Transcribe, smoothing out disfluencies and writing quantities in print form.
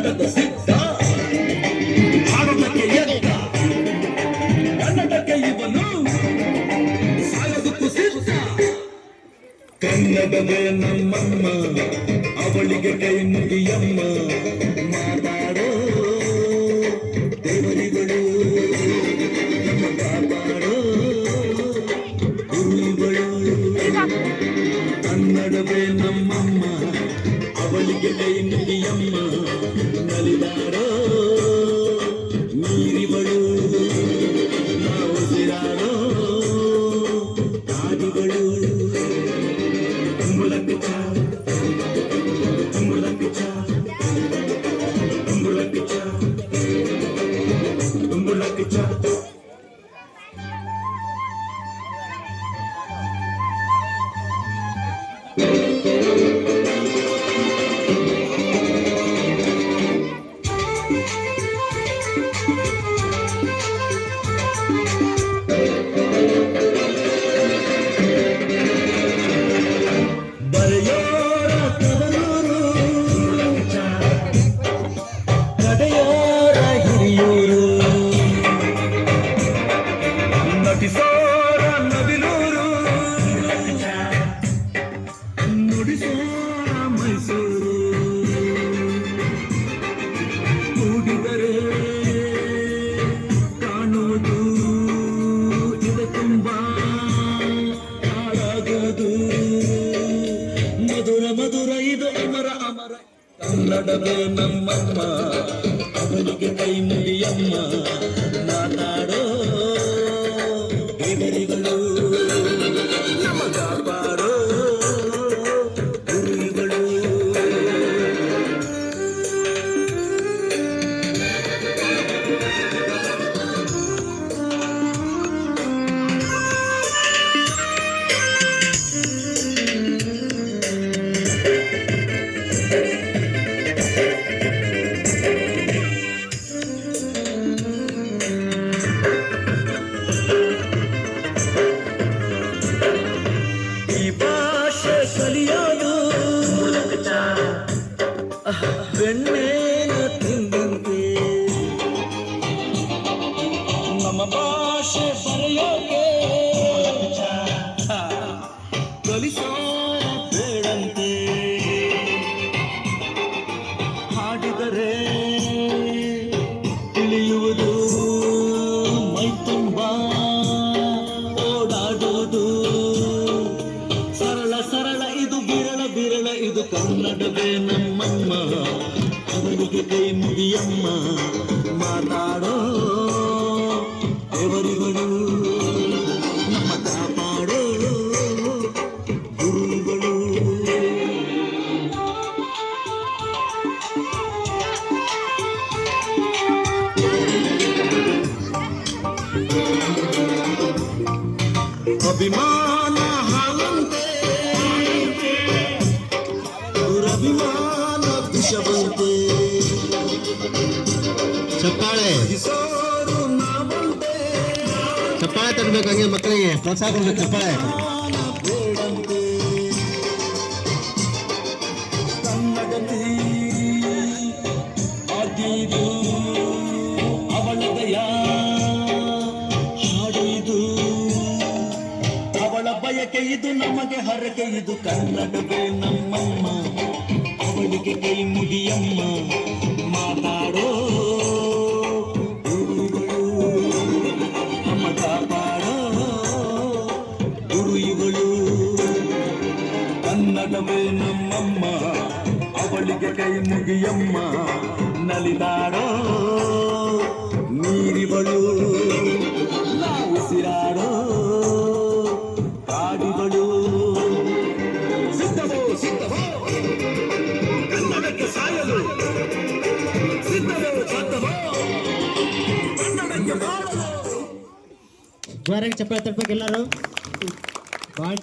ಕನ್ನಡದ ಸಿದ್ಧ ಭಾರತಕ್ಕೆ ಎದ್ದ ಕನ್ನಡಕ್ಕೆ ಇವನು ಸಾಯೋದಕ್ಕೂ ಸಿದ್ಧ ಕನ್ನಡವೇ ನಮ್ಮಮ್ಮ ಅವಳಿಗೆ ಕೈ ಮುಗಿಯಮ್ಮ ಮಾತಾಡೋ ದೇವರಿಗಳು ನಮ್ಮ ಕಾಪಾಡೋ ಗುರುಗಳು ಕನ್ನಡವೇ ನಮ್ಮಮ್ಮ ಅವಳಿಗೆ ಕೈ ಮುಗಿಯಮ್ಮ ನಲಿದಾಡೋ ನೀರಿಗಳು ನಾವು ಸಿರಾಡೋ ಕಾಡಿಗಳು ಕನ್ನಡವೇ ನಮ್ಮಮ್ಮ ಅವನಿಗೆ ಕೈ ಮುಗಿಯಮ್ಮ ಮಾತಾಡೋ ದೇವರಿಗಳು ನಮ್ಮ ಕಾಪಾಡೋ ಗುರುಗಳು ಬೆಣ್ಣೆನ ತಿಂದಂತೆ ನಮ್ಮ ಭಾಷೆ ಬರೆಯೋಕೆ ಕಲಿಸೋ ಬೇಡಂತೆ ಹಾಡಿದರೆ ತಿಳಿಯುವುದು ಮೈ ತುಂಬ ಓಡಾಡುವುದು ಸರಳ ಸರಳ ಇದು ಬಿರಳ ಬಿರಳ ಇದು ಕನ್ನಡವೇ ನಮ್ಮಮ್ಮ ಅವನಿಗೆ ಕೈ ಮುಗಿಯಮ್ಮ ಮಾತಾಡೋ ದೇವರಿಗಳು ನಮ್ಮ ಕಾಪಾಡೋ ಗುರುಗಳು ಅಭಿಮಾನ ಹಾಲಂತೆ ದುರಭಿಮಾನ ವಿಷವಂತೆ ಚಪ್ಪಾಳೆ ಚಪ್ಪಾಳೆ ತರಬೇಕು ಹಂಗೆ ಮಕ್ಕಳಿಗೆ ಪ್ರೋತ್ಸಾಹ ಕೊಡ್ಬೇಕು ಚಪ್ಪಾಳೆ ಬೇಡಂತೆ ಕನ್ನಡತಿ ಆಗಿದು ಅವಳ ದಯ ಹಾಡಿದು ಅವಳ ಬಯಕೆ ಇದು ನಮಗೆ ಹರಕೆ ಇದು ಕನ್ನಡವೇ ನಮ್ಮಮ್ಮ ಅವಳಿಗೆ ಕೈ ಮುಗಿಯಮ್ಮ ಮಾತಾಡೋ ಗುರುಗಳು ನಮ್ಮ ಕಾಪಾಡೋ ಗುರುಗಳು ಕನ್ನಡವೇ ನಮ್ಮಮ್ಮ ಅವಳಿಗೆ ಕೈ ಮುಗಿಯಮ್ಮ ನಲಿದಾಡೋ ನೀರಿಗಳು ನಾವು ಸಿರಾಡೋ ಕಾಡಿಗಳು ಸಿದ್ಧವೋ ಸಿದ್ಧವೋ ಕನ್ನಡಕ್ಕೆ ಸಾಯಲು ಸಿದ್ಧವೋ ಬದ್ಧವೋ ಕನ್ನಡಕ್ಕೆ ಬಾಳಲು ಜೋರಾಗಿ ಚಪ್ಪಾಳೆ ತರ್ಬೇಕು ಎಲ್ಲರೂ ಭಾಳ